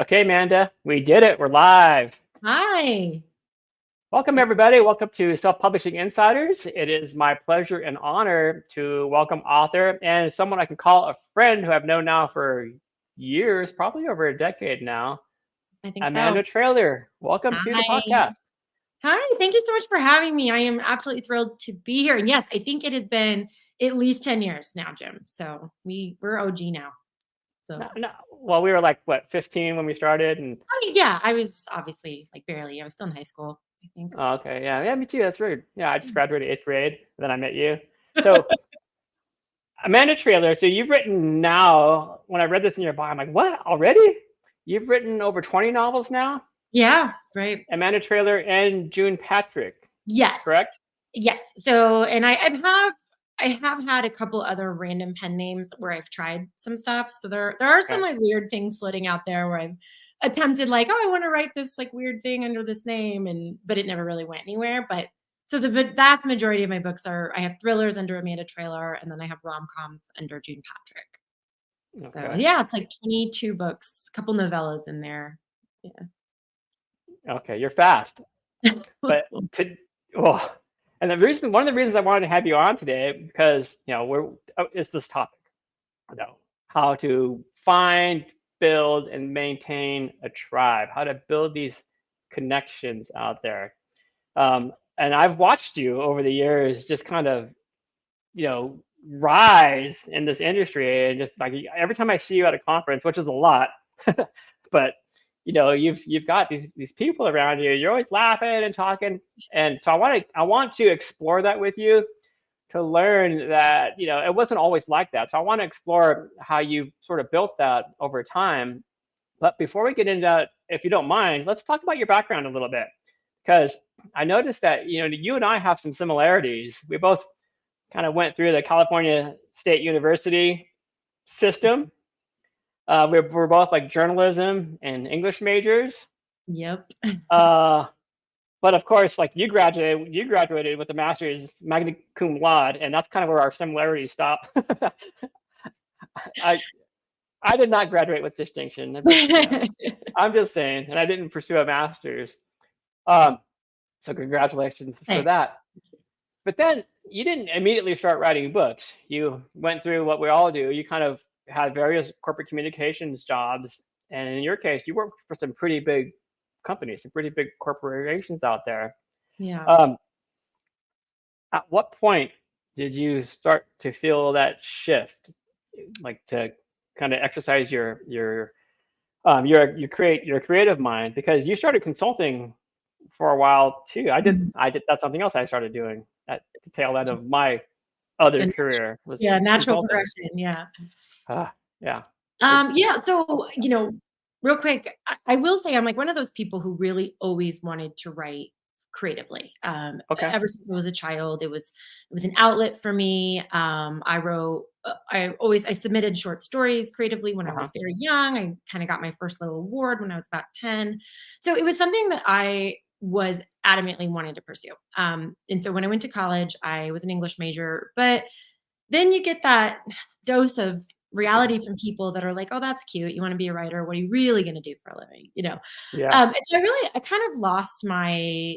Okay, Amanda, we did it. We're live. Hi. Welcome, everybody. Welcome to Self Publishing Insiders. It is my pleasure and honor to welcome author and someone I can call a friend who I've known now for years, probably over a decade now, I think so. Amanda Traylor. Welcome to the Hi. podcast. Hi. Thank you so much for having me. I am absolutely thrilled to be here. And yes, I think it has been at least 10 years now, Jim. So we're OG now. So No, no, well, we were like, what, 15 when we started? And yeah, I was obviously like barely. I was still in high school, I think. oh, okay, yeah, yeah, me too. That's weird. Yeah, I just graduated eighth grade, and then I met you. So, Amanda Traylor, so you've written now, when I read this in your bio, I'm like, what, already? You've written over 20 novels now? Yeah, right. Amanda Traylor and June Patrick, Yes. correct? Yes. So and I have had a couple other random pen names where I've tried some stuff. So there are some Okay. like weird things floating out there where I've attempted like, oh, I want to write this like weird thing under this name but it never really went anywhere. But so the vast majority of my books are I have thrillers under Amanda Traylor and then I have rom-coms under June Patrick. So Okay. yeah, it's like 22 books, a couple novellas in there. Okay. You're fast. Yeah. But to, well, and one of the reasons I wanted to have you on today, because, it's this topic, how to find, build, and maintain a tribe, how to build these connections out there. And I've watched you over the years just kind of rise in this industry, and just like every time I see you at a conference, which is a lot, but you've got these people around you. You're always laughing and talking, and so I want to explore that with you, to learn that it wasn't always like that. So I want to explore how you sort of built that over time. But before we get into that, if you don't mind, let's talk about your background a little bit, because I noticed that you and I have some similarities. We both kind of went through the California State University system. We're both like journalism and English majors. Yep. Uh, but of course, like you graduated with a master's magna cum laude, and that's kind of where our similarities stop. I I did not graduate with distinction, but I'm just saying, and I didn't pursue a master's. Um, so congratulations for Thanks. that. But then you didn't immediately start writing books. You went through what we all do. You kind of had various corporate communications jobs, and in your case, you worked for some pretty big companies, some pretty big corporations out there. Yeah. Um, at what point did you start to feel that shift, like to kind of exercise your creative mind? Because you started consulting for a while too. I did that's something else I started doing at the tail end of my other And career, was yeah, natural consulting. progression, yeah. Yeah. It, Yeah, so, real quick, I will say I'm, like, one of those people who really always wanted to write creatively. okay. Ever since I was a child, it was an outlet for me. I wrote I submitted short stories creatively when I Uh-huh. was very young. I kinda got my first little award when I was about 10. So, it was something that I was adamantly wanting to pursue. And so when I went to college, I was an English major, but then you get that dose of reality from people that are like, "Oh, that's cute. You wanna be a writer. What are you really gonna do for a living?" You know? Yeah. And so I kind of lost my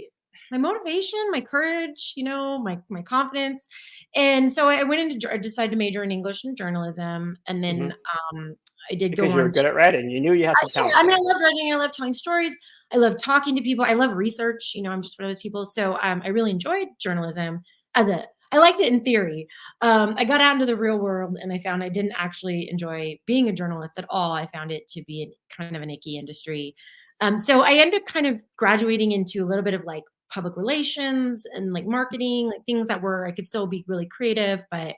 motivation, my courage, my confidence. And so I went into I decided to major in English and journalism, and Hmm. then, I did go Because you were on good to at writing. You knew you had some yeah, talent I mean, I there. love writing, I love telling stories, I love talking to people, I love research, I'm just one of those people. So, I really enjoyed journalism I liked it in theory. I got out into the real world and I found I didn't actually enjoy being a journalist at all. I found it to be kind of an icky industry. So I ended up kind of graduating into a little bit of like public relations and like marketing, like things that were I could still be really creative, but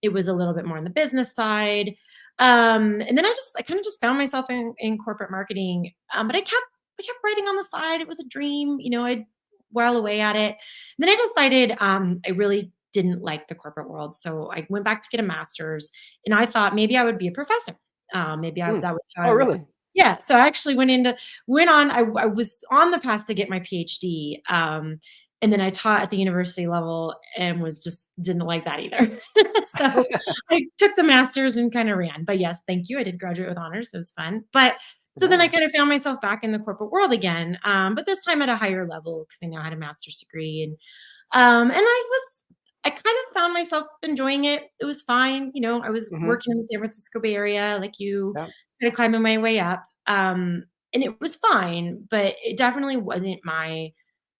it was a little bit more on the business side. And then I kind of just found myself in corporate marketing. But I kept writing on the side. It was a dream, I'd while away at it. Then I decided I really didn't like the corporate world. So I went back to get a master's and I thought maybe I would be a professor. Hmm. That was how Oh, I would. really? Yeah. So I actually went on, I was on the path to get my PhD. And then I taught at the university level and didn't like that either. So I took the master's and kind of ran. But yes, thank you. I did graduate with honors. So it was fun. But So then I Nice. kind of found myself back in the corporate world again, but this time at a higher level because I now had a master's degree, and I kind of found myself enjoying it. It was fine, I was Hmm. working in the San Francisco Bay Area, like you, Yeah. kind of climbing my way up, and it was fine, but it definitely wasn't my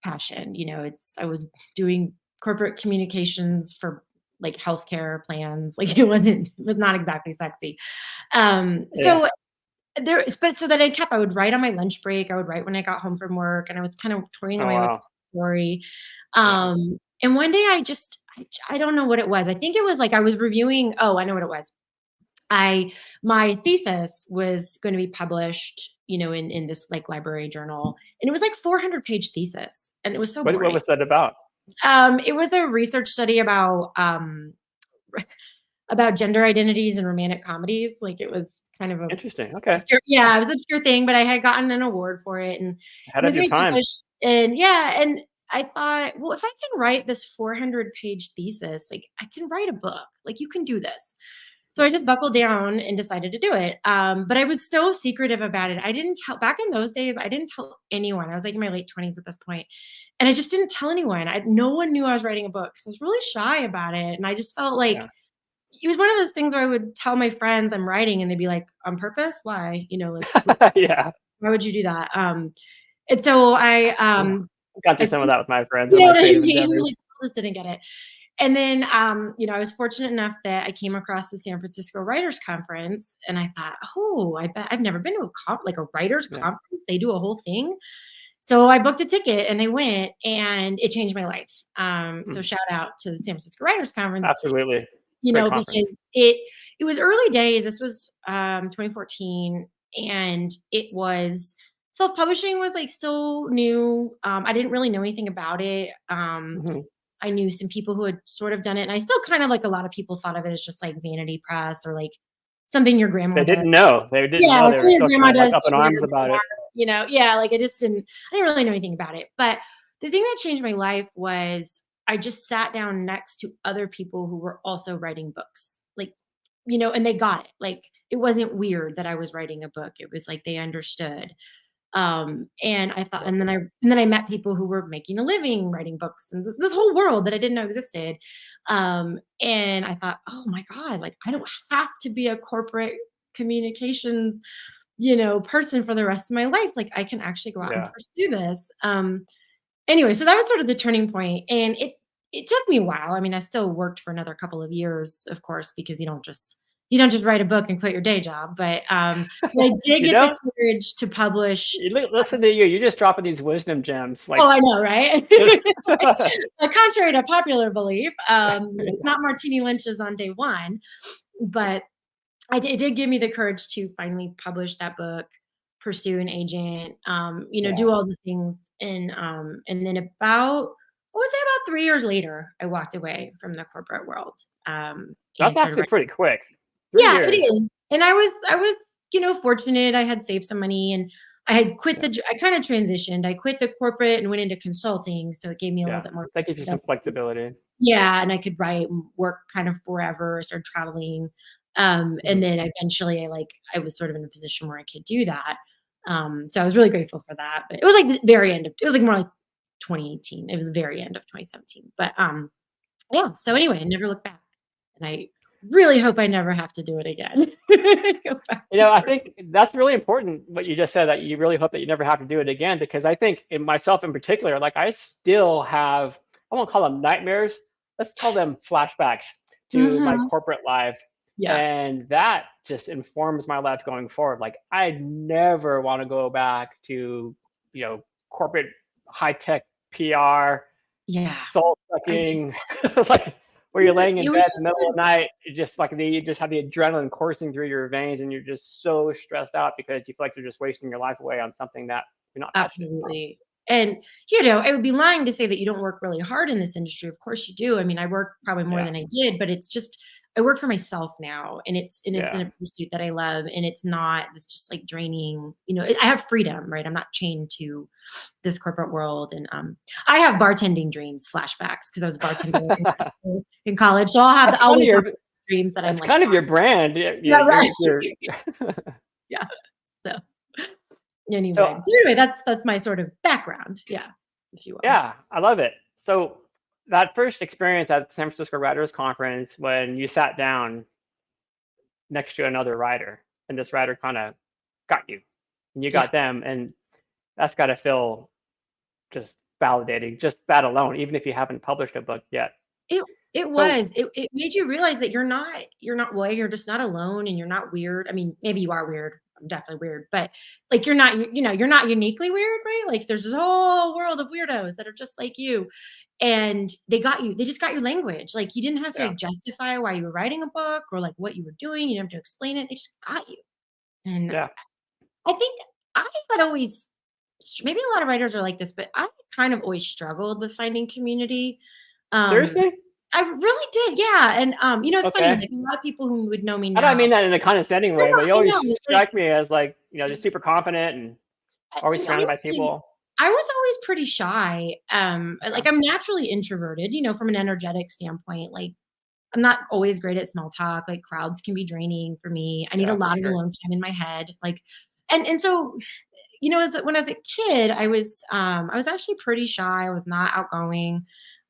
passion. I was doing corporate communications for like healthcare plans, like it was not exactly sexy. Yeah. So but so that I would write on my lunch break, I would write when I got home from work, and I was kind of toying Oh away with wow. the story. Yeah. And one day I don't know what it was. I think it was like I was reviewing I know what it was. I My thesis was going to be published, in this like library journal, and it was like 400-page thesis, and it was so What boring. was that about? It was a research study about gender identities and romantic comedies. Like it was kind of a Interesting. Okay. obscure, yeah, it was an obscure thing, but I had gotten an award for it, and Ahead it of was your being time. published. And yeah, and I thought, well, if I can write this 400-page thesis, like I can write a book. Like you can do this. So I just buckled down and decided to do it. But I was so secretive about it. I didn't tell back in those days. I didn't tell anyone. I was like in my late 20s at this point, and I just didn't tell anyone. No one knew I was writing a book because I was really shy about it, and I just felt like Yeah. it was one of those things where I would tell my friends I'm writing, and they'd be like, "On purpose? Why? Like, Yeah. why would you do that?" And so Yeah. I've gone I through some of that with my friends you and know my what I creative mean? Like, endeavors. I just didn't get it. And then, I was fortunate enough that I came across the San Francisco Writers Conference, and I thought, "Oh, I bet I've never been to like a writers Yeah. conference. They do a whole thing." So I booked a ticket and I went, and it changed my life. So Mm. shout out to the San Francisco Writers Conference, Absolutely. Great conference. because it was early days. This was 2014, and it was self-publishing was like still new. I didn't really know anything about it. Hmm. I knew some people who had sort of done it, and I still kind of like a lot of people thought of it as just like vanity press or like something your grandma They didn't does. know. They didn't Yeah, know. They something were your still kind grandma of like does up in to arms your about it. dad, yeah, like I didn't really know anything about it. But the thing that changed my life was I just sat down next to other people who were also writing books. Like, and they got it. Like it wasn't weird that I was writing a book. It was like they understood. And I thought, Love and then I met people who were making a living writing books, and this whole world that I didn't know existed. And I thought, oh my God, like I don't have to be a corporate communications, person for the rest of my life. Like I can actually go out and Yeah. pursue this. Anyway, so that was sort of the turning point, and it took me a while. I mean, I still worked for another couple of years, of course, because you don't just write a book and quit your day job. But I did You get the know, courage to publish. listen to you. You're just dropping these wisdom gems. Oh, Like, I know, right? Contrary to popular belief, it's not martini lunches on day one, but it did give me the courage to finally publish that book, pursue an agent, yeah, do all the things. And then I would say about 3 years later, I walked away from the corporate world, that's and started actually writing. pretty quick. Three Yeah, it years. is. And I was, fortunate. I had saved some money, and I had quit Yeah, I kind of transitioned. I quit the corporate and went into consulting, so it gave me a little yeah. bit more That gives you some flexibility. flexibility. Yeah, and I could write and work kind of wherever, start traveling. And Mhm. then eventually I was sort of in a position where I could do that. So I was really grateful for that. But it was like the very end of it was like more like 2018. It was the very end of 2017. But yeah, so anyway, I never looked back. And I really hope I never have to do it again. Go back to I work. think that's really important what you just said, that you really hope that you never have to do it again, because I think in myself in particular, like I still have, I won't call them nightmares, let's call them flashbacks to my Mhm. corporate life. Yeah. And that just informs my life going forward. Like I never want to go back to, corporate high tech PR, Yeah. soul I just sucking, like where you're laying in it bed was in the just middle of the night, you just have the adrenaline coursing through your veins, and you're just so stressed out because you feel like you're just wasting your life away on something that you're not passionate about. absolutely. And, it would be lying to say that you don't work really hard in this industry. Of course you do. I mean, I work probably more Yeah, than I did, but it's just I work for myself now, and it's in yeah, a pursuit that I love, and it's just like draining, I have freedom, right? I'm not chained to this corporate world. And I have bartending dreams, flashbacks, because I was a bartender in college. So that's I'll kind of wake up your with dreams that I'm that's like, kind of your brand. yeah, right. You're Yeah. So So Anyway, that's my sort of background. Yeah, if you will. yeah, I love it. So that first experience at the San Francisco Writers Conference when you sat down next to another writer and this writer kind of got you and you Yeah. got them, and that's got to feel just validating, just that alone, even if you haven't published a book yet. It it So was. It made you realize that well, you're just not alone and you're not weird. I mean, maybe you are weird. I'm definitely weird, but like you're not, you're not uniquely weird, right? Like there's this whole world of weirdos that are just like you. And they just got your language. Like you didn't have to yeah, like justify why you were writing a book or like what you were doing. You didn't have to explain it. They just got you. And yeah. I think I had always, maybe a lot of writers are like this, but I kind of always struggled with finding community. Um, Seriously? I really did, yeah, and, it's funny, Okay. like, a lot of people who would know me I don't now. mean that in a condescending No, way, no, but you I always know, like, strike me as like, just super confident and always surrounded by honestly, people. I was always pretty shy, Yeah, like, I'm naturally introverted, from an energetic standpoint, like, I'm not always great at small talk, like, crowds can be draining for me, I need a yeah, for lot of sure. alone time in my head, like and so, when I was a kid, I was actually pretty shy, I was not outgoing,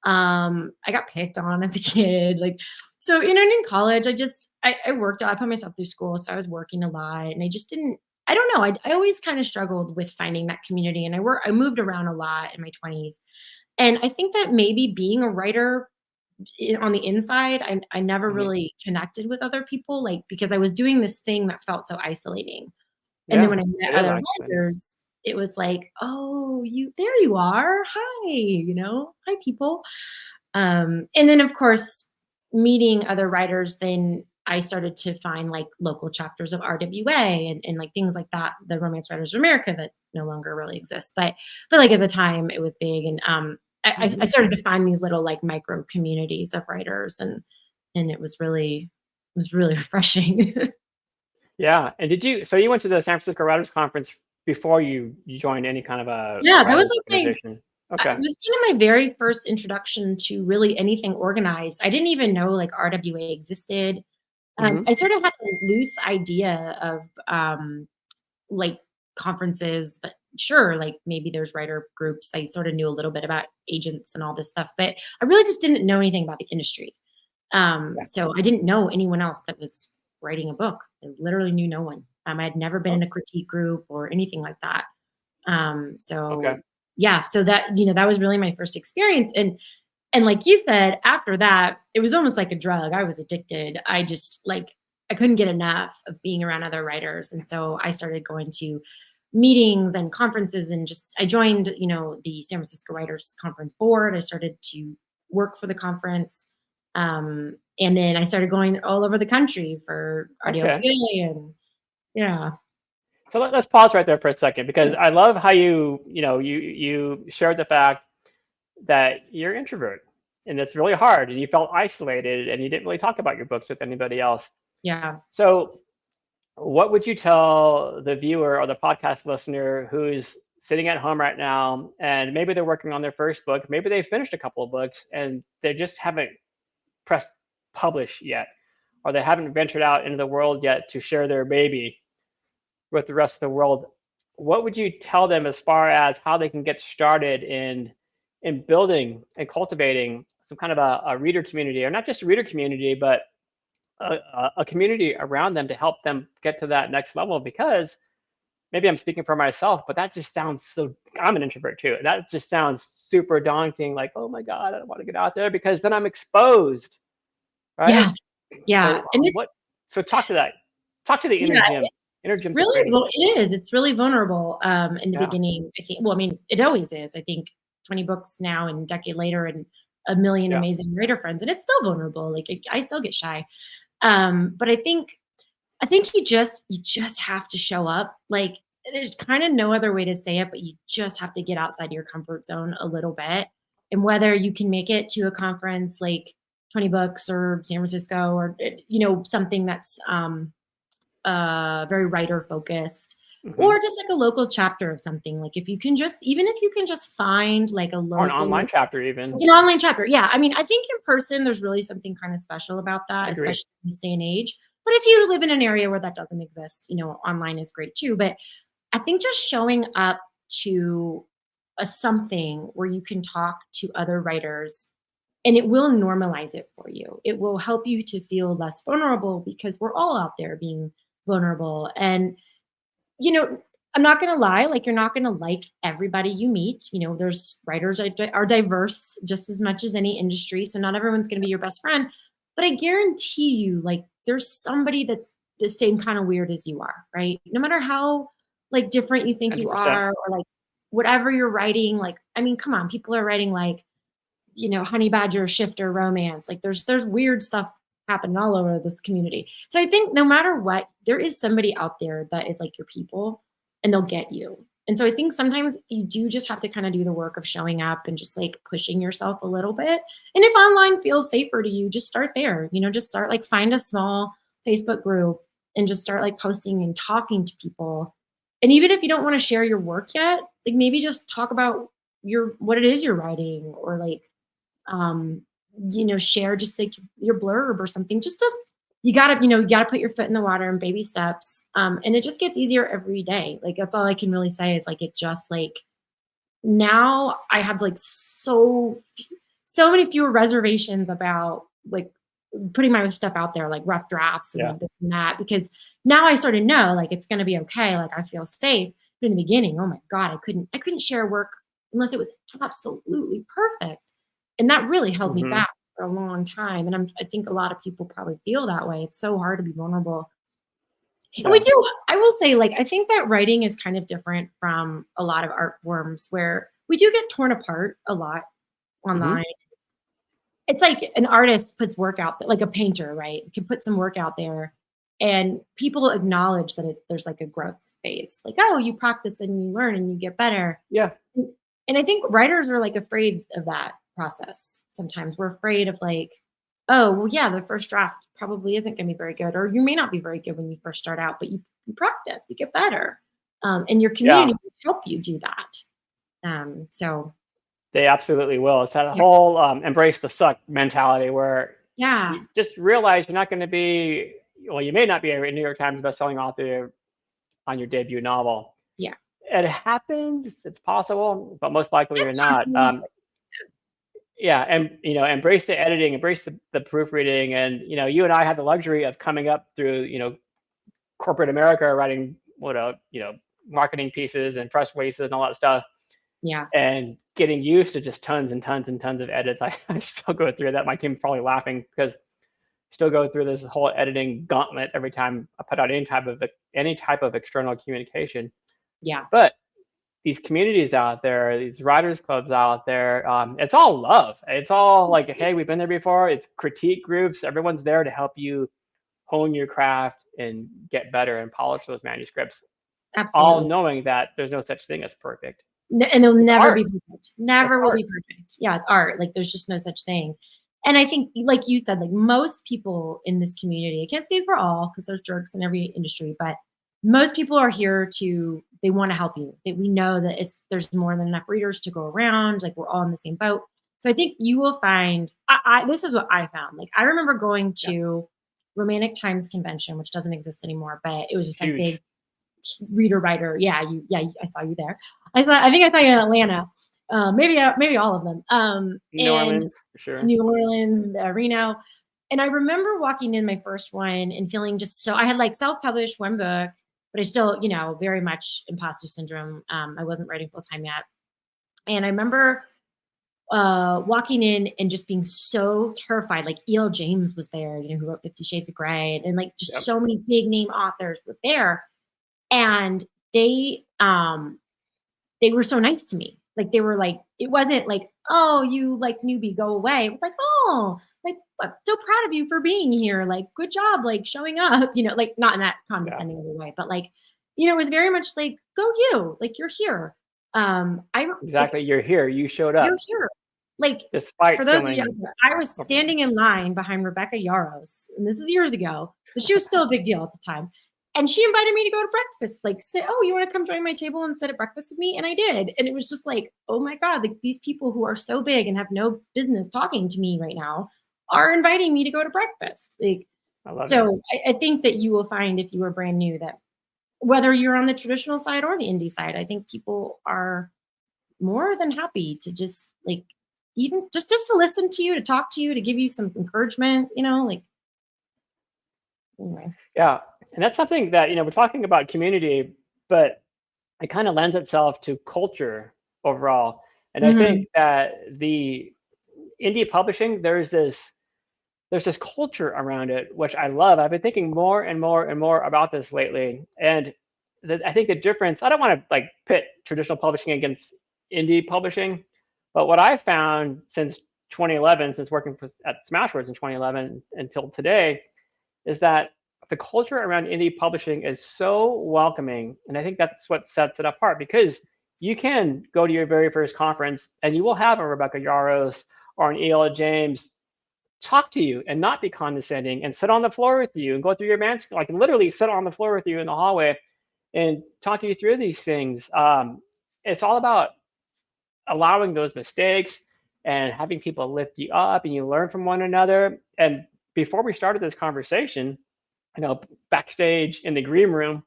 I got picked on as a kid, like, so, and in college, I worked I put myself through school, so I was working a lot, and I just didn't I don't know, I always kinda struggled with finding that community, and I moved around a lot in my 20s, and I think that maybe being a writer on the inside, I never Hmm. really connected with other people, like, because I was doing this thing that felt so isolating. And then Yeah, when I met it is other isolating. writers, it was like, "Oh, there you are. Hi," "Hi, people." And then, of course, meeting other writers, then I started to find, like, local chapters of RWA and, like, things like that, the Romance Writers of America that no longer really exists, but, like, at the time, it was big, and, I Hmm. started to find these little, like, micro communities of writers, and it was really refreshing. Yeah, and so you went to the San Francisco Writers Conference before you joined any kind of a Yeah, that was writers like my organization? Okay. it was kind of my very first introduction to really anything organized. I didn't even know, like, RWA existed. Hmm. I sort of had a loose idea of, like, conferences, but sure, like, maybe there's writer groups. I sort of knew a little bit about agents and all this stuff, but I really just didn't know anything about the industry. Yeah. So I didn't know anyone else that was writing a book. I literally knew no one. I had never been Oh, in a critique group or anything like that. okay. So yeah, so that was really my first experience. And like you said, after that, it was almost like a drug. I was addicted. I just like I couldn't get enough of being around other writers. And so I started going to meetings and conferences and just I joined, the San Francisco Writers Conference board. I started to work for the conference. And then I started going all over the country for Okay. RDOPA and yeah. So let's pause right there for a second because I love how you shared the fact that you're an introvert and it's really hard and you felt isolated and you didn't really talk about your books with anybody else. Yeah. So what would you tell the viewer or the podcast listener who's sitting at home right now and maybe they're working on their first book, maybe they've finished a couple of books and they just haven't pressed publish yet, or they haven't ventured out into the world yet to share their baby with the rest of the world? What would you tell them as far as how they can get started in building and cultivating some kind of a reader community, or not just a reader community, but a community around them to help them get to that next level? Because maybe I'm speaking for myself, but that just sounds so. I'm an introvert too. That just sounds super daunting. Like, oh my god, I don't want to get out there because then I'm exposed, right? Yeah. Yeah. So And what? So talk to that. Talk to the inner yeah, Jim. Inner it's Jim's really afraid. well, it is. It's really vulnerable, in the Yeah. beginning, I think well, I mean, it always is. I think 20 books now and a decade later and a million Yeah. amazing writer friends, and it's still vulnerable, like, I still get shy. But I think you just have to show up, like, there's kinda no other way to say it, but you just have to get outside your comfort zone a little bit, and whether you can make it to a conference like 20 Books or San Francisco or, something that's, very writer focused Hmm. or just like a local chapter of something. Like if you can just even if you can just find like a Or an local online chapter even. like an online chapter. Yeah. I mean, I think in person there's really something kind of special about I that, agree. especially in this day and age. But if you live in an area where that doesn't exist, online is great too. But I think just showing up to a something where you can talk to other writers, and it will normalize it for you. It will help you to feel less vulnerable because we're all out there being vulnerable. And, you know, I'm not going to lie, like, you're not going to like everybody you meet. You know, there's writers are diverse just as much as any industry. So not everyone's going to be your best friend. But I guarantee you, like, there's somebody that's the same kind of weird as you are, right? No matter how like different you think you 100%. are, or like whatever you're writing, like, I mean, come on, people are writing like, you know, honey badger shifter romance. Like there's weird stuff happening all over this community. So I think no matter what, there is somebody out there that is like your people, and they'll get you. And so I think sometimes you do just have to kind of do the work of showing up and just like pushing yourself a little bit. And if online feels safer to you, just start there. You know, just start, like, find a small Facebook group and just start like posting and talking to people. And even if you don't want to share your work yet, like, maybe just talk about your what it is you're writing, or like, um, you know, share just like your blurb or something. Just you gotta, you know, you gotta put your foot in the water in baby steps. And it just gets easier every day. Like, that's all I can really say, is like, it just like, now I have like so many fewer reservations about like putting my stuff out there, like rough drafts and Yeah. like this and that, because now I sort of know like it's gonna be okay. Like, I feel safe. But in the beginning, oh my God, I couldn't share work unless it was absolutely perfect. And that really held me Hmm. back for a long time. And I think a lot of people probably feel that way. It's so hard to be vulnerable. And we Yeah. do, I will say, like, I think that writing is kind of different from a lot of art forms where we do get torn apart a lot Hmm. online. It's like an artist puts work out, like a painter, right? Can put some work out there, and people acknowledge that there's like a growth phase. Like, oh, you practice and you learn and you get better. Yeah. And I think writers are like afraid of that process. Sometimes we're afraid of like, oh, well, yeah, the first draft probably isn't going to be very good, or you may not be very good when you first start out, but you practice, you get better, and your Yeah. community will help you do that. So They absolutely will. It's that yeah, whole embrace the suck mentality where yeah, you just realize you're not going to be, well, you may not be a New York Times bestselling author on your debut novel. yeah. It happens, it's possible, but most likely It's you're not. possible. Yeah, and embrace the editing, embrace the proofreading, and you and I had the luxury of coming up through corporate America, writing marketing pieces and press releases and all that stuff, Yeah, and getting used to just tons and tons and tons of edits. I still go through that. My team's probably laughing because I still go through this whole editing gauntlet every time I put out any type of external communication. yeah. But these communities out there, these writers clubs out there, it's all love. It's all like, hey, we've been there before. It's critique groups. Everyone's there to help you hone your craft and get better and polish those manuscripts, all Absolutely. knowing that there's no such thing as perfect. And it'll It's never art. be perfect. It's Never will art. be perfect. Yeah, it's art. Like, there's just no such thing. And I think, like you said, like, most people in this community, I can't speak for all because there's jerks in every industry, but most people are here they want to help you. We know that there's more than enough readers to go around. Like, we're all in the same boat. So I think you will find, this is what I found. Like, I remember going Yeah. to Romantic Times Convention, which doesn't exist anymore, but it was It's just a big huge. reader writer. Yeah, I saw you there. I think I saw you in Atlanta. Maybe all of them. New And Orleans, for sure. New Orleans, Reno. And I remember walking in my first one and feeling just so, I had like self-published one book, but I still, very much imposter syndrome. I wasn't writing full time yet. And I remember walking in and just being so terrified. Like, E.L. James was there, who wrote 50 Shades of Grey, and like just Yep. so many big name authors were there. And they were so nice to me. Like, they were like, it wasn't like, oh, you like newbie, go away. It was like, oh, like, I'm so proud of you for being here. Like, good job, like showing up, like, not in that Yeah. condescending way, but like, it was very much like, go you, like, you're here. Like, Exactly. You're here. You showed you're up here. Like, for despite those of you out feeling there, I was overwhelmed. standing in line behind Rebecca Yaros, and this is years ago, but she was still a big deal at the time. And she invited me to go to breakfast, like, sit, oh, you want to come join my table and sit at breakfast with me? And I did. And it was just like, oh my God, like, these people who are so big and have no business talking to me right now are inviting me to go to breakfast. Like, I love it. so I think that you will find, if you are brand new, that whether you're on the traditional side or the indie side, I think people are more than happy to just like even just to listen to you, to talk to you, to give you some encouragement, like anyway. Yeah. And that's something that, we're talking about community, but it kind of lends itself to culture overall. And I think Hmm. that the indie publishing, there's this culture around it, which I love. I've been thinking more and more and more about this lately. And I think the difference, I don't want to like pit traditional publishing against indie publishing, but what I found since 2011, since working at Smashwords in 2011 until today, is that the culture around indie publishing is so welcoming. And I think that's what sets it apart, because you can go to your very first conference and you will have a Rebecca Yaros or an E.L. James talk to you and not be condescending and sit on the floor with you and go through your manuscript, like literally sit on the floor with you in the hallway and talk you through these things. It's all about allowing those mistakes and having people lift you up, and you learn from one another. And before we started this conversation, backstage in the green room,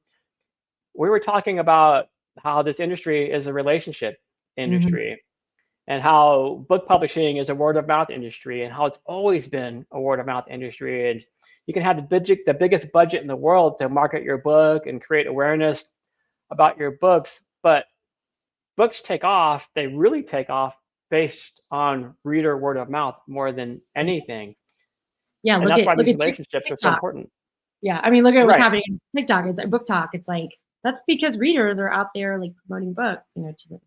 we were talking about how this industry is a relationship Hmm. industry, and how book publishing is a word of mouth industry, and how it's always been a word of mouth industry. And you can have the biggest budget in the world to market your book and create awareness about your books, but books take off, they really take off based on reader word of mouth more than anything. Yeah, And look that's at why these relationships are so TikTok. important. Yeah, I mean, look at what's Right. happening on TikTok. It's like book talk. It's like that's because readers are out there like promoting books, to the,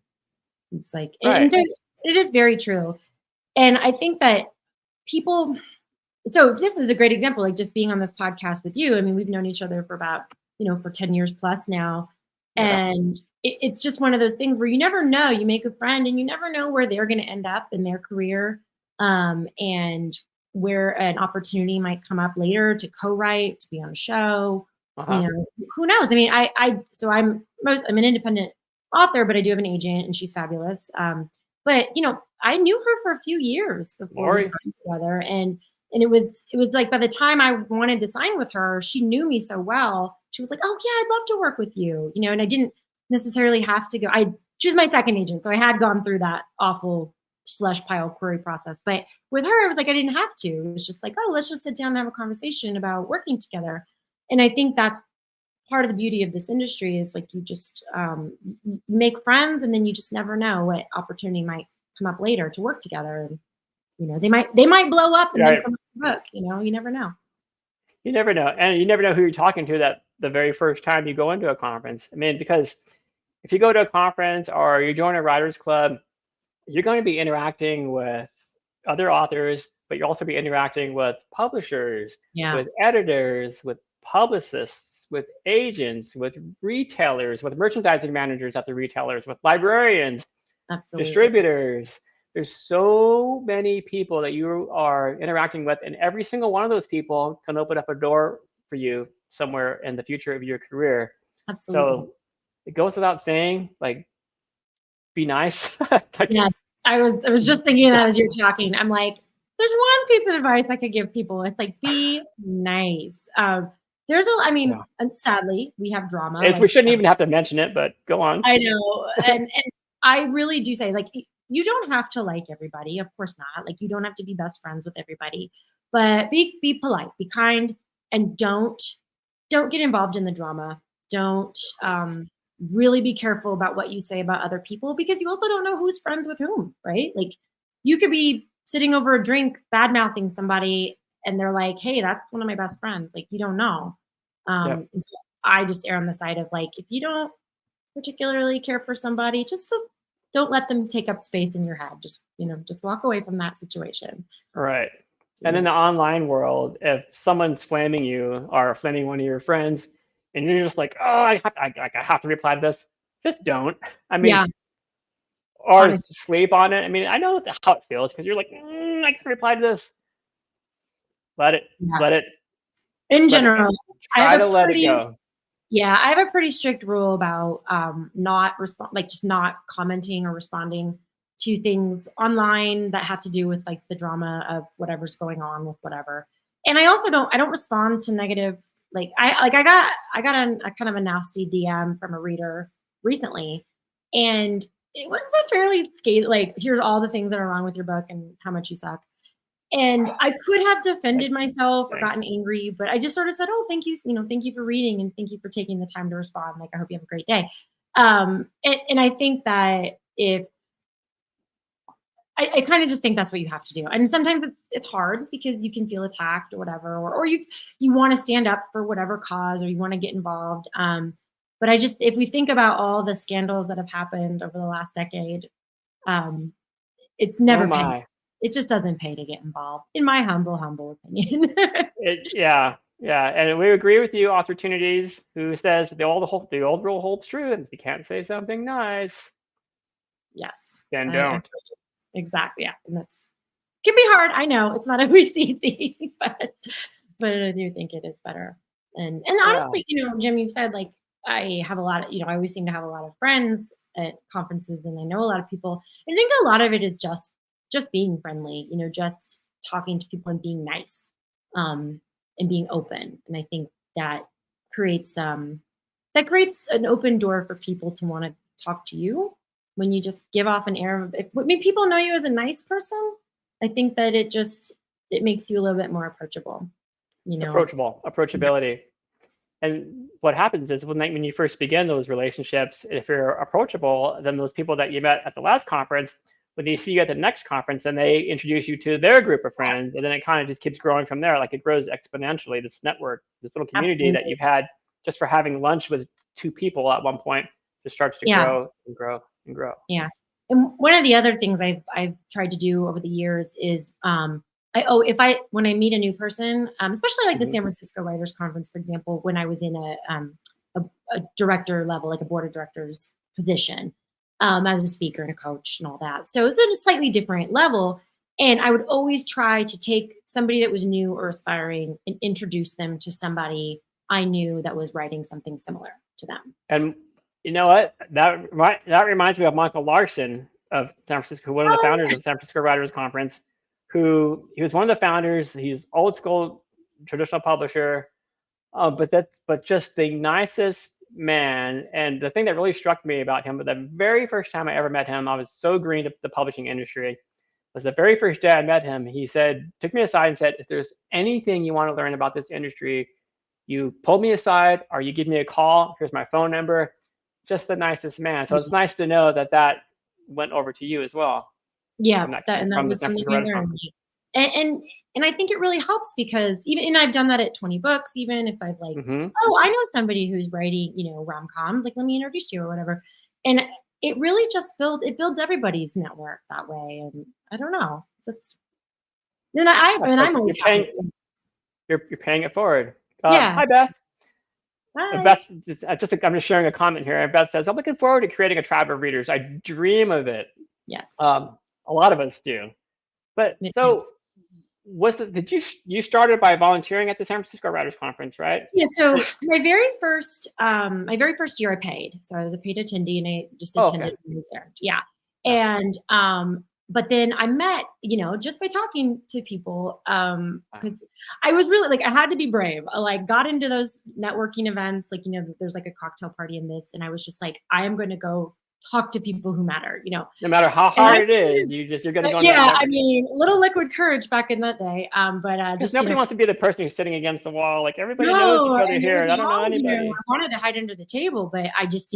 it's like, and Right. so it is very true. And I think that people, so this is a great example, like just being on this podcast with you. I mean, we've known each other for about, for 10 years plus now. Yeah. And it's just one of those things where you never know, you make a friend and you never know where they're going to end up in their career. And where an opportunity might come up later to co-write, to be on a show, Uh-huh. who knows? I mean, so I'm an independent author, but I do have an agent and she's fabulous. But I knew her for a few years before we Lori. signed together, and it was like by the time I wanted to sign with her, she knew me so well. She was like, "Oh yeah, I'd love to work with you," and I didn't necessarily have to go. She was my second agent, so I had gone through that awful slush pile query process. But with her, it was like I didn't have to. It was just like, oh, let's just sit down and have a conversation about working together. And I think that's part of the beauty of this industry is like you just you make friends, and then you just never know what opportunity might come up later to work together. And they might blow up and then Right. come up with a book. You never know. You never know. And you never know who you're talking to that the very first time you go into a conference. I mean, because if you go to a conference or you join a writers club, you're going to be interacting with other authors, but you'll also be interacting with publishers, Yeah, with editors, with publicists, with agents, with retailers, with merchandising managers at the retailers, with librarians, absolutely. distributors. There's so many people that you are interacting with, and every single one of those people can open up a door for you somewhere in the future of your career. Absolutely. So it goes without saying, like, be nice. Like, Yes. I was just thinking that as you're talking. I'm like, there's one piece of advice I could give people. It's like be nice. I mean, yeah. and sadly, we have drama. If we Like shouldn't even have to mention it, but go on. I know, and I really do say like you don't have to like everybody. Of course not. Like you don't have to be best friends with everybody, but be polite, be kind, and don't get involved in the drama. Don't really be careful about what you say about other people because you also don't know who's friends with whom, right? Like you could be sitting over a drink bad mouthing somebody and they're like, hey, that's one of my best friends. Like you don't know. Yep. And so I just err on the side of like, if you don't particularly care for somebody, just don't let them take up space in your head. Just walk away from that situation. Right. And in the Yes. online world, if someone's flaming you or flaming one of your friends, and you're just like, oh, I have to reply to this, just don't. I mean, Yeah, or honestly. sleep on it. I mean, I know how it feels because you're like, I can reply to this. Let it, Yeah. let it, In let it go. general, I have Try a to let it pretty go. yeah, I have a pretty strict rule about not respond like just not commenting or responding to things online that have to do with like the drama of whatever's going on with whatever. And I don't respond to negative Like I got a kind of a nasty DM from a reader recently, and it was a fairly like, here's all the things that are wrong with your book and how much you suck. And I could have defended myself or gotten angry, but I just sort of said, "Oh, thank you, thank you for reading and thank you for taking the time to respond. Like, I hope you have a great day." And I think that if I kind of just think that's what you have to do. And sometimes it's hard because you can feel attacked or whatever, or you want to stand up for whatever cause or you want to get involved. But if we think about all the scandals that have happened over the last decade, it's never pays. It just doesn't pay to get involved, in my humble opinion. Yeah, and we agree with you, Opportunities, who says the old rule holds true, and if you can't say something nice, yes, then don't. Exactly. Yeah. And can be hard. I know it's not always easy, but I do think it is better. And honestly, Jim, you've said like I have a lot of, I always seem to have a lot of friends at conferences and I know a lot of people. I think a lot of it is just being friendly, just talking to people and being nice, and being open. And I think that creates an open door for people to want to talk to you. When you just give off an air of, when people know you as a nice person, I think that it makes you a little bit more approachable, approachability. And what happens is when you first begin those relationships, if you're approachable, then those people that you met at the last conference, when they see you at the next conference, then they introduce you to their group of friends, and then it kind of just keeps growing from there. Like it grows exponentially, this network, this little community that you've had just for having lunch with two people at one point just starts to grow and grow and grow. Yeah. And one of the other things I've tried to do over the years is when I meet a new person, especially like the San Francisco Writers Conference, for example, when I was in a director level, like a board of directors position, I was a speaker and a coach and all that. So it was at a slightly different level. And I would always try to take somebody that was new or aspiring and introduce them to somebody I knew that was writing something similar to them. And you know what? That reminds me of Michael Larson of San Francisco, one of the founders of San Francisco Writers Conference, who he was one of the founders. He's old school, traditional publisher, but just the nicest man. And the thing that really struck me about him, the very first time I ever met him, I was so green to the publishing industry. Was the very first day I met him. He took me aside and said, "If there's anything you want to learn about this industry, you pull me aside or you give me a call. Here's my phone number." Just the nicest man. So it's nice to know that went over to you as well. Yeah, that was something I learned. And I think it really helps because and I've done that at 20 books, even if I've like, oh, I know somebody who's writing, rom-coms, like let me introduce you or whatever. And it really just builds everybody's network that way. And I don't know, then I'm always happy. You're paying it forward. Yeah. Hi, Beth. Hi. Beth, I'm just sharing a comment here. And Beth says, "I'm looking forward to creating a tribe of readers. I dream of it." Yes. A lot of us do. But so, you started by volunteering at the San Francisco Writers Conference, right? Yeah. So my very first year I paid. So I was a paid attendee and I just attended there. Yeah. And but then I met, just by talking to people, because I was really like, I had to be brave. I like got into those networking events, like, there's like a cocktail party in this. And I was just like, I am going to go talk to people who matter, No matter how hard it is, you're going to go. Yeah. I mean, little liquid courage back in that day. But just nobody wants to be the person who's sitting against the wall. Like everybody knows each other here. I don't know anybody. I wanted to hide under the table, but I just,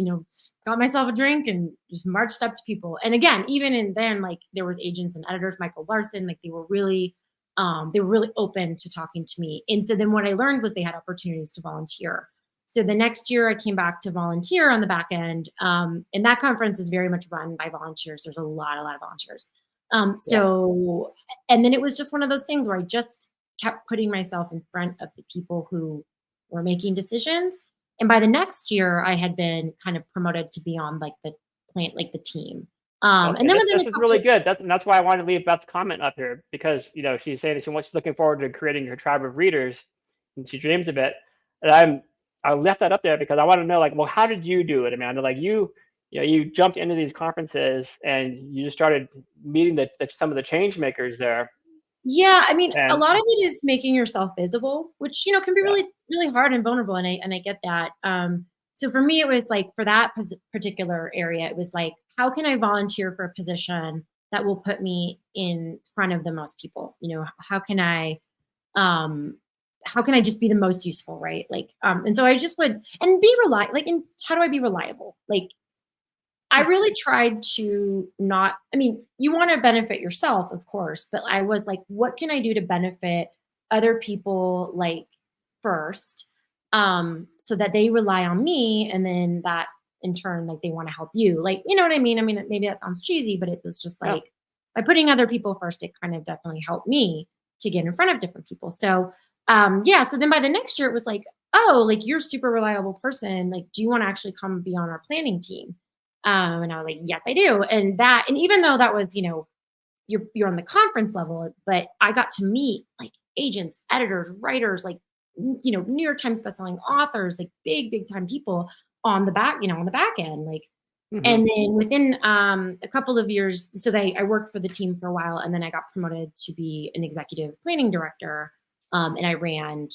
got myself a drink and just marched up to people. And again, even then, like there was agents and editors, Michael Larson, like they were really open to talking to me. And so then what I learned was they had opportunities to volunteer. So the next year I came back to volunteer on the back end. And that conference is very much run by volunteers. There's a lot of volunteers. And then it was just one of those things where I just kept putting myself in front of the people who were making decisions. And by the next year, I had been kind of promoted to be on like the plant, like the team. And then this is really good. That's why I wanted to leave Beth's comment up here because she's saying that she's looking forward to creating her tribe of readers, and she dreams of it. And I left that up there because I want to know, like, well, how did you do it, Amanda? Like you jumped into these conferences and you just started meeting some of the change makers there. Yeah, I mean, a And lot of it is making yourself visible, which, can be yeah, really, really hard and vulnerable, and I get that. So for me, it was like for that particular area, it was like, how can I volunteer for a position that will put me in front of the most people? Um, how can I just be the most useful, right? Like, and so I just would and be reliable. Like, and how do I be reliable? Like, I really tried to not I mean, you wanna benefit yourself, of course, but I was like, "What can I do to benefit other people, like, first, so that they rely on me, and then that in turn, like, they wanna help you." Like, you know what I mean? I mean, maybe that sounds cheesy, but it was just yeah. like, by putting other people first, it kind of definitely helped me to get in front of different people. So, yeah, so then by the next year, it was like, "Oh, like, you're a super reliable person, like, do you wanna actually come be on our planning team?" And I was like, "Yes, I do." And even though that was, you're on the conference level, but I got to meet like agents, editors, writers, like New York Times bestselling authors, like big time people on the back end, like. Hmm. And then within a couple of years, so I worked for the team for a while, and then I got promoted to be an executive planning director, and I ran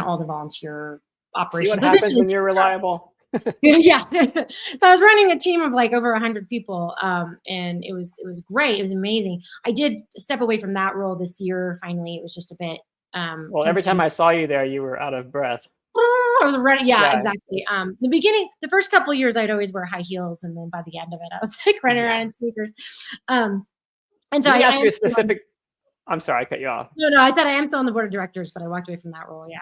all the volunteer See what operations. So this happens is when you're reliable. yeah. So I was running a team of like over 100 people, and it was great. It was amazing. I did step away from that role this year. Finally, it was just a bit Well, every time consuming. I saw you there, you were out of breath. I was running, yeah, Yeah, exactly. The first couple years, I'd always wear high heels, and then by the end of it, I was like running yeah. around in sneakers. Um, and so Let I me ask am you a still on. specific. I'm sorry, I cut you off. No, I said I am still on the board of directors, but I walked away from that role. Yeah,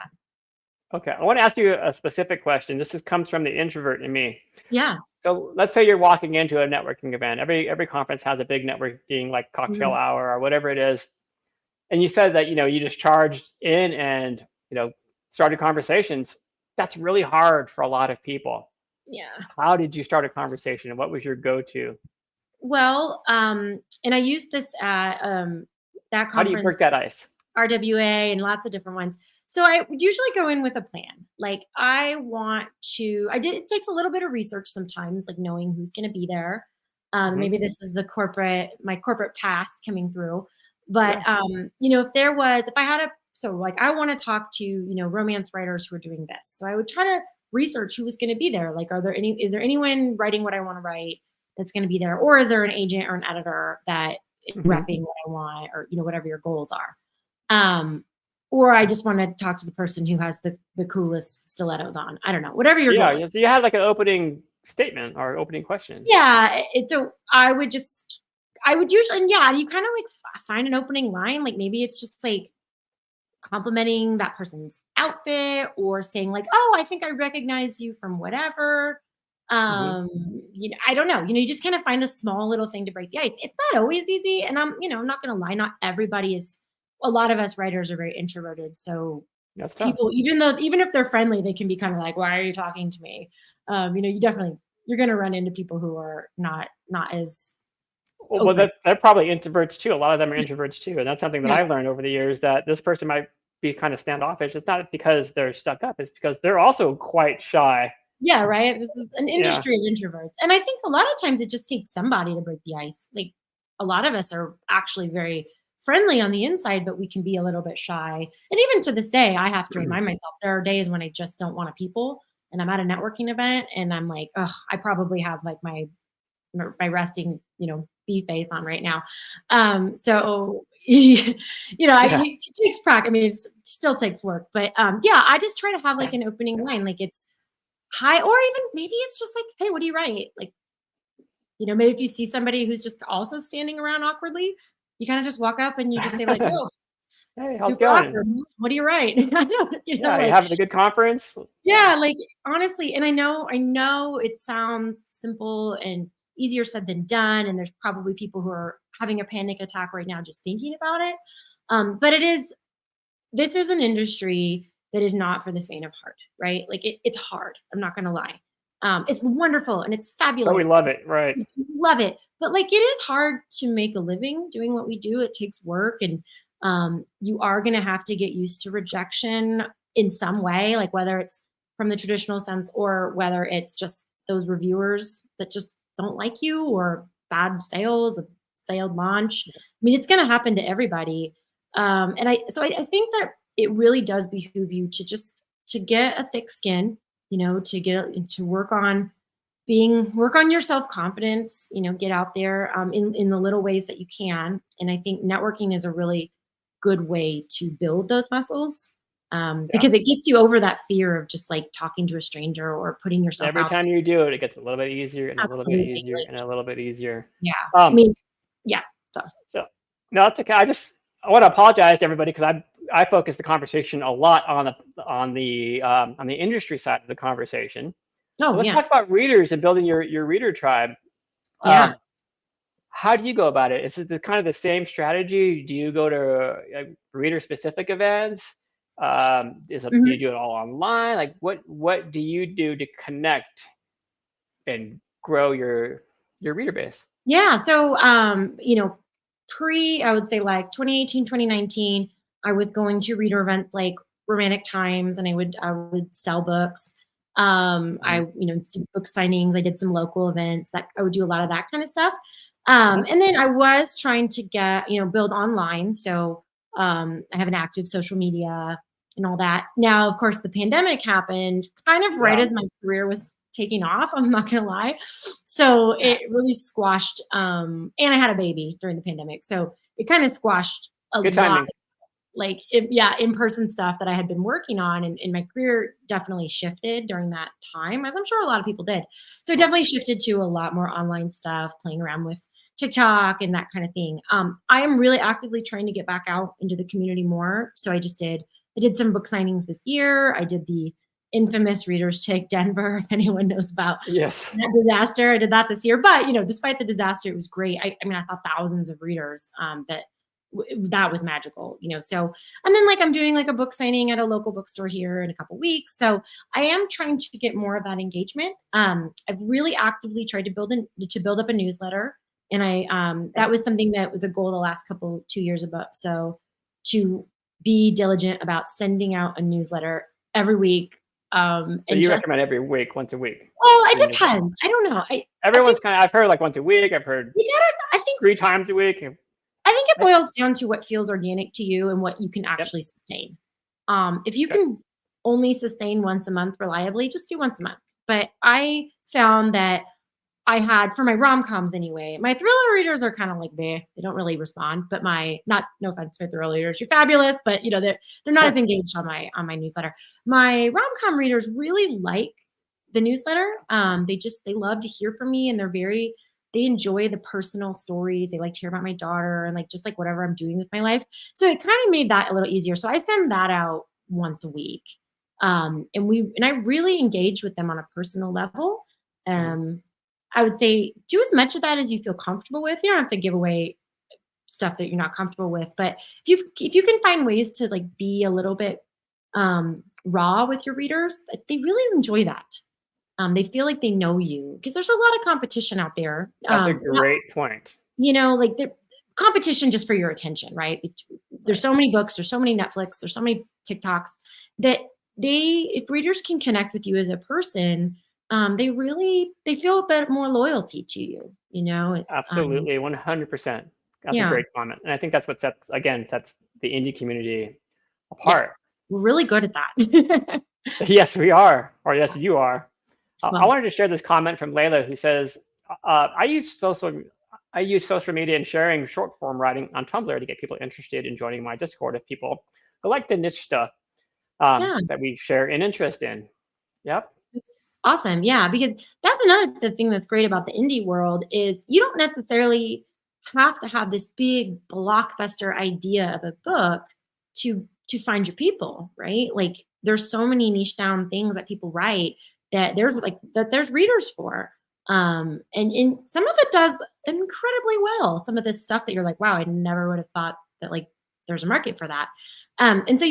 Okay, I want to ask you a specific question. Comes from the introvert in me. yeah. So let's say you're walking into a networking event. Every conference has a big networking like cocktail Mhm. hour or whatever it is. And you said that you just charged in and started conversations. That's really hard for a lot of people. Yeah. How did you start a conversation, and what was your go-to? Well, and I used this at that How do you break conference, that ice? RWA, and lots of different ones. So I would usually go in with a plan. Like it takes a little bit of research sometimes, like knowing who's going to be there. Hmm. Maybe this is my corporate past coming through. But, Yeah. if I had so like, I want to talk to, romance writers who are doing this. So I would try to research who was going to be there. Like, is there anyone writing what I want to write that's going to be there? Or is there an agent or an editor that is Hmm. repping what I want, or, whatever your goals are? Um, or I just want to talk to the person who has the coolest stilettos on. I don't know, whatever your Yeah. goal Yeah. is. So you had like an opening statement or opening question. Yeah. So I would usually, and yeah, you kind of like find an opening line. Like maybe it's just like complimenting that person's outfit, or saying like, "Oh, I think I recognize you from whatever." Hmm. I don't know. You just kind of find a small little thing to break the ice. It's not always easy, and I'm not gonna lie, not everybody is. A lot of us writers are very introverted, so That's tough. people, even if they're friendly, they can be kind of like, "Why are you talking to me?" You're gonna run into people who are not as Well, open. they're probably introverts too. A lot of them are introverts too, and that's something that Yeah. I learned over the years. That this person might be kind of standoffish. It's not because they're stuck up. It's because they're also quite shy. Yeah, right? This is an Yeah. industry of introverts, and I think a lot of times it just takes somebody to break the ice. Like, a lot of us are actually very friendly on the inside, but we can be a little bit shy, and even to this day, I have to remind myself there are days when I just don't wanna people, and I'm at a networking event, and I'm like, "Ugh, I probably have, like, my resting, bee face on right now." So, Yeah. it takes practice. I mean, it still takes work, but, yeah, I just try to have, like, an opening line, like, it's hi, or even maybe it's just like, "Hey, what do you write?" Like, maybe if you see somebody who's just also standing around awkwardly, you kinda just walk up and you just say like, "Oh, Hey, how's it super going? awkward. What do you write?" I don't Yeah, you like, having a good conference? Yeah. yeah, like, honestly, and I know it sounds simple and easier said than done, and there's probably people who are having a panic attack right now just thinking about it. But this is an industry that is not for the faint of heart, right? Like, it's hard. I'm not gonna lie. It's wonderful and it's But we fabulous. love it, right? Love it. But like, it is hard to make a living doing what we do. It takes work, and you are going to have to get used to rejection in some way, like whether it's from the traditional sense, or whether it's just those reviewers that just don't like you, or bad sales, a failed launch. I mean, it's going to happen to everybody. I think that it really does behoove you to just to get a thick skin, to work on your self-confidence, get out there in the little ways that you can. And I think networking is a really good way to build those muscles, Yeah. because it gets you over that fear of just like talking to a stranger or putting yourself Every out time you do it, it gets a little bit easier and there. a little bit Absolutely. easier and a little bit easier. Yeah. I Um, mean, yeah. So, so no, it's okay. I want to apologize to everybody because I focus the conversation a lot on the industry side of the conversation. So oh, let's yeah. talk about readers and building your reader tribe. Yeah. Um, how do you go about it? Is it kind of the same strategy? Do you go to reader specific events? Do you Mhm. do it all online? Like what do you do to connect and grow your reader base? Yeah. So, I would say like 2018, 2019, I was going to reader events like Romantic Times, and I would sell books. Mhm. Some book signings. I did some local events that I would do a lot of that kind of stuff. Uh-huh. And then I was trying to build online. So, I have an active social media and all that. Now, of course, the pandemic happened kind of right Yeah. as my career was taking off. I'm not going to lie. So it really squashed, and I had a baby during the pandemic. So it kind of squashed a Good lot, timing. like, in-person stuff that I had been working on, and my career definitely shifted during that time, as I'm sure a lot of people did. So it definitely shifted to a lot more online stuff, playing around with TikTok and that kind of thing. I am really actively trying to get back out into the community more. So I did some book signings this year. I did the infamous Readers Take Denver, if anyone knows about Yes. that disaster. I did that this year, but despite the disaster, it was great. I mean, I saw thousands of readers. That was magical. So, and then like I'm doing like a book signing at a local bookstore here in a couple weeks. So I am trying to get more of that engagement. I've really actively tried to build up a newsletter, and Okay. that was something that was a goal the last 2 years about. So to be diligent about sending out a newsletter every week, So and you just recommend every week, once a week. well, The it newsletter. depends. I don't know. I think Everyone's kind of I've heard like once a week. I've heard you gotta. I think 3 times a week. I think it Right? boils down to what feels organic to you and what you can Yep. actually sustain. If you Okay. can only sustain once a month reliably, just do once a month. But I found that I had for my rom-coms anyway. My thriller readers are kind of like meh. They don't really respond. But my not no offense to my thriller readers, you're fabulous, but they're not as engaged on my newsletter. My rom-com readers really like the newsletter. They love to hear from me, and they enjoy the personal stories. They like to hear about my daughter and like just like whatever I'm doing with my life. So it kind of made that a little easier. So I send that out once a week. And I really engage with them on a personal level. Mhm. Um, I would say do as much of that as you feel comfortable with. You don't have to give away stuff that you're not comfortable with, but if you can find ways to like be a little bit raw with your readers, they really enjoy that. They feel like they know you because there's a lot of competition out there. That's a great point. Like the competition just for your attention, right? There's Right. so many books, there's so many Netflix, there's so many TikToks that if readers can connect with you as a person, they feel a bit more loyalty to you. It's Absolutely. 100%. That's a yeah, great comment. And I think that's what sets the indie community yes, apart. we're really good at that. Yes, we are. Or yes, you are. I Well, wanted to share this comment from Layla who says, I use social media and sharing short form writing on Tumblr to get people interested in joining my Discord of people who like the niche stuff yeah. that we share an interest in. Yep. That's awesome. Yeah, because that's another the thing that's great about the indie world is you don't necessarily have to have this big blockbuster idea of a book to find your people, right? Like there's so many niche down things that people write that there's readers for. And some of it does incredibly well. Some of this stuff that you're like, wow, I never would have thought that like there's a market for that. And so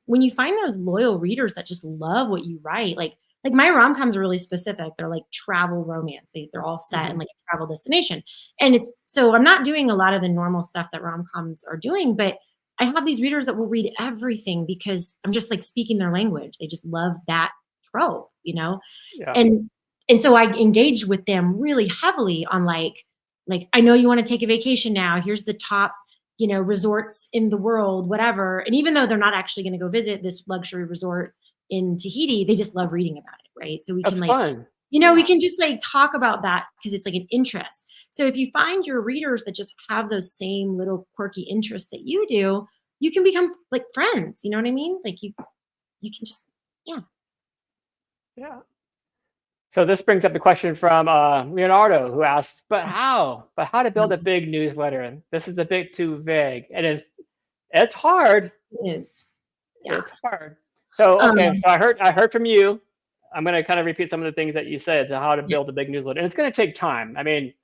when you find those loyal readers that just love what you write, like my rom-coms are really specific. They're like travel romance. They're all set in Hmm. like a travel destination. And so I'm not doing a lot of the normal stuff that rom-coms are doing, but I have these readers that will read everything because I'm just like speaking their language. They just love that trope. Yeah. And so I engage with them really heavily on like I know you want to take a vacation now. Here's the top, resorts in the world, whatever. And even though they're not actually going to go visit this luxury resort in Tahiti, they just love reading about it, right? So we That's can fun. we can just talk about that because it's an interest. So if you find your readers that just have those same little quirky interests that you do, you can become friends. You know what I mean? You can just, yeah. Yeah. So this brings up the question from Leonardo, who asks, but how to build a big newsletter? This is a bit too vague. It's hard. It is. Yeah. It's hard. So, okay. So I heard from you. I'm going to kind of repeat some of the things that you said to how to build a big newsletter. And it's going to take time. I mean,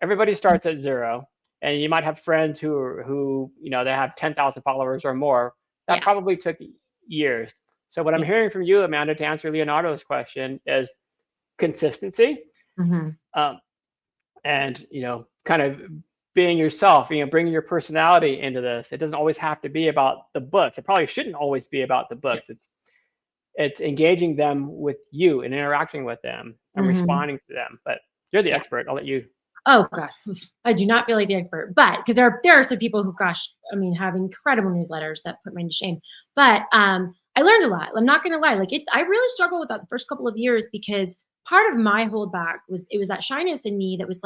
everybody starts at 0, and you might have friends who they have 10,000 followers or more. That probably took years. So what I'm hearing from you, Amanda, to answer Leonardo's question is consistency, and kind of being yourself, bringing your personality into this. It doesn't always have to be about the books. It probably shouldn't always be about the books. It's engaging them with you and interacting with them and responding to them. But you're the expert. I'll let you. Oh gosh, I do not feel like the expert, but because there are some people who, have incredible newsletters that put me to shame. But I learned a lot. I'm not going to lie. I really struggled with that the first couple of years because part of my holdback was that shyness in me that was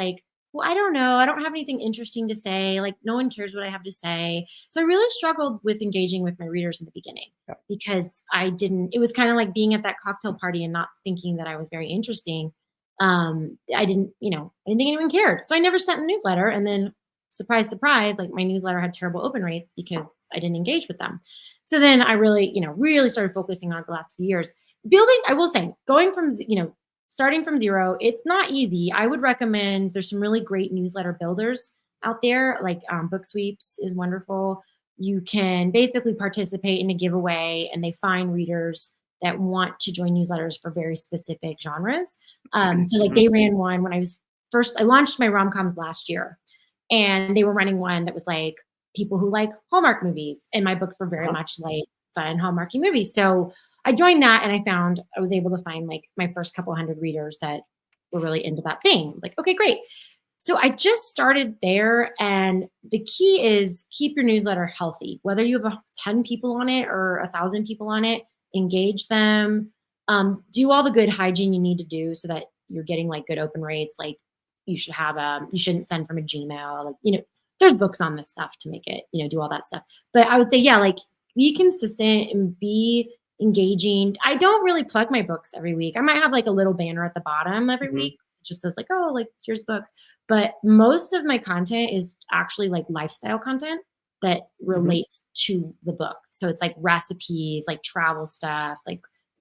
well, I don't know. I don't have anything interesting to say. No one cares what I have to say. So I really struggled with engaging with my readers in the beginning because it was kind of like being at that cocktail party and not thinking that I was very interesting. I didn't think anyone cared. So I never sent a newsletter. And then surprise, surprise, my newsletter had terrible open rates because I didn't engage with them. So then I really started focusing on it the last few years. I will say, going from, starting from 0, it's not easy. I would recommend, there's some really great newsletter builders out there, Book Sweeps is wonderful. You can basically participate in a giveaway and they find readers that want to join newsletters for very specific genres. So they ran one when I launched my rom-coms last year, and they were running one that was people who like Hallmark movies, and my books were very much fun Hallmarky movies. So I joined that, and I was able to find my first couple hundred readers that were really into that thing. Okay, great. So I just started there, and the key is keep your newsletter healthy. Whether you have 10 people on it or 1,000 people on it, engage them, do all the good hygiene you need to do so that you're getting good open rates. You shouldn't send from a Gmail. There's books on this stuff to make it, do all that stuff. But I would say, be consistent and be engaging. I don't really plug my books every week. I might have a little banner at the bottom every week. It just says here's a book. But most of my content is actually lifestyle content that relates to the book. So it's recipes, travel stuff,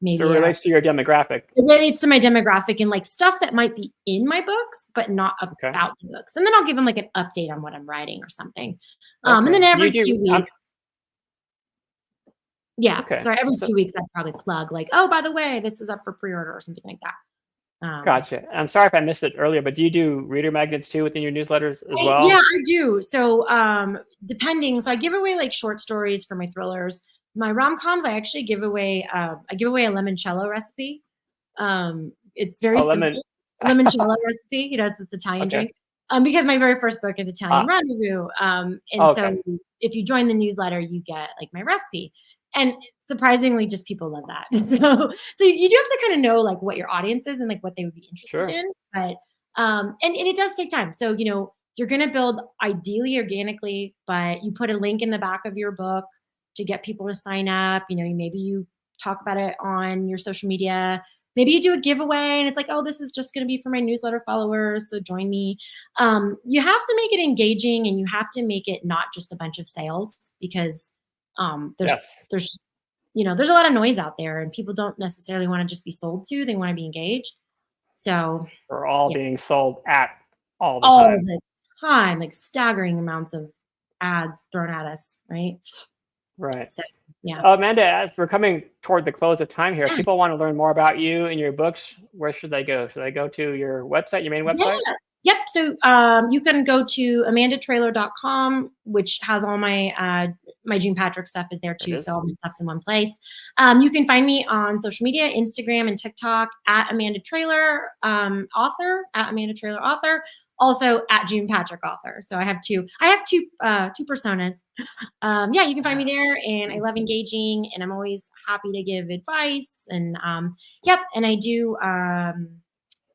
maybe. So it relates to your demographic. It relates to my demographic and stuff that might be in my books, but not about the books. And then I'll give them an update on what I'm writing or something. And then every few weeks. Every few weeks I'd probably plug oh, by the way, this is up for pre-order or something like that. Gotcha. I'm sorry if I missed it earlier, but do you do reader magnets too within your newsletters as well? Yeah, I do. So depending, so I give away short stories for my thrillers. My rom-coms, I actually give away a limoncello recipe. It's very simple. Limoncello recipe, it's Italian drink. Because my very first book is Italian Rendezvous. So if you join the newsletter, you get my recipe. And surprisingly, just people love that. So you do have to kind of know what your audience is and what they would be interested in. But and it does take time. So you're going to build ideally organically, but you put a link in the back of your book to get people to sign up. Maybe you talk about it on your social media. Maybe you do a giveaway and it's oh, this is just going to be for my newsletter followers, so join me. You have to make it engaging, and you have to make it not just a bunch of sales, because there's just, there's a lot of noise out there, and people don't necessarily want to just be sold to. They want to be engaged. So we're all being sold at all the time, staggering amounts of ads thrown at us, right? Right. So, yeah. Amanda, as we're coming toward the close of time here, if people want to learn more about you and your books, where should they go? Should they go to your website, your main website? Yeah. Yep. So you can go to amandatraylor.com, which has all my my June Patrick stuff is there too. So all my stuff's in one place. You can find me on social media, Instagram and TikTok at Amanda Traylor author, at Amanda Traylor author. also at June Patrick author. So I have two personas. Yeah, you can find me there, and I love engaging, and I'm always happy to give advice. And yep, and I do.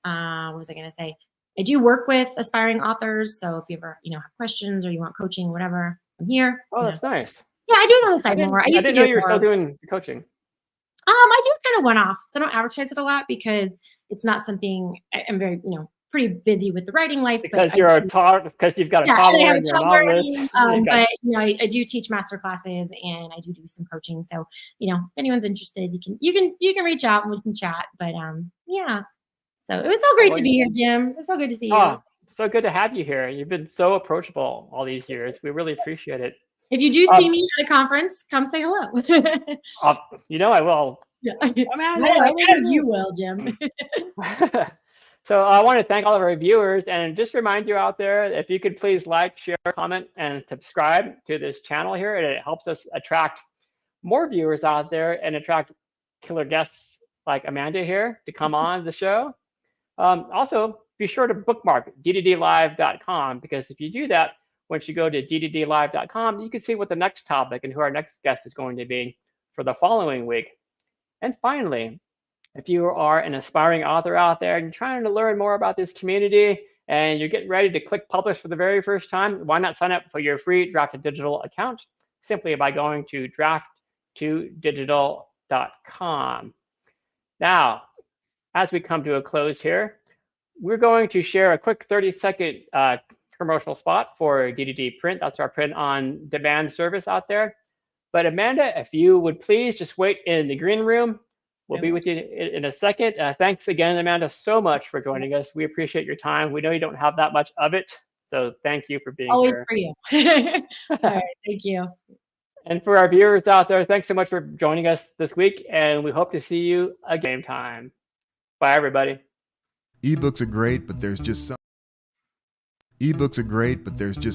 What was I going to say? I do work with aspiring authors. So if you ever have questions or you want coaching, whatever, I'm here. Oh, that's nice. Yeah, I do it on the side more. I used to didn't do know it you were more. still doing the coaching. I do kind of one off, so I don't advertise it a lot because it's not something I'm very, pretty busy with the writing life. Because but you've got a toddler and you're a novelist. But I do teach master classes and I do some coaching. So if anyone's interested, you can reach out and we can chat. But yeah. So it was so great to be here, Jim. It was so good to see you. Oh, so good to have you here. You've been so approachable all these years. We really appreciate it. If you do see me at a conference, come say hello. I will. Yeah. I know you will, Jim. So I want to thank all of our viewers and just remind you out there, if you could please like, share, comment, and subscribe to this channel here. It helps us attract more viewers out there and attract killer guests like Amanda here to come on the show. Also, be sure to bookmark dddlive.com, because if you do that, once you go to dddlive.com, you can see what the next topic and who our next guest is going to be for the following week. And finally, if you are an aspiring author out there and you're trying to learn more about this community and you're getting ready to click publish for the very first time, why not sign up for your free Draft to Digital account simply by going to draft2digital.com. Now, as we come to a close here, we're going to share a quick 30-second commercial spot for DDD Print. That's our print on demand service out there. But Amanda, if you would please just wait in the green room. We'll be with you in a second. Thanks again, Amanda, so much for joining us. We appreciate your time. We know you don't have that much of it, so thank you for being Always here. For you. All right, thank you. And for our viewers out there, thanks so much for joining us this week, and we hope to see you again time. Bye, everybody. Ebooks are great, but there's just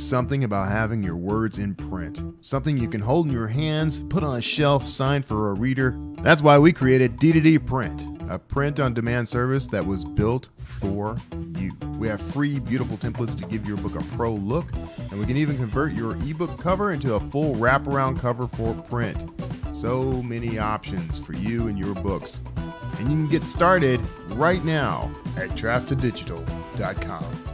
something about having your words in print. Something you can hold in your hands, put on a shelf, sign for a reader. That's why we created DDD Print, a print-on-demand service that was built for you. We have free, beautiful templates to give your book a pro look, and we can even convert your ebook cover into a full wraparound cover for print. So many options for you and your books. And you can get started right now at draft2digital.com.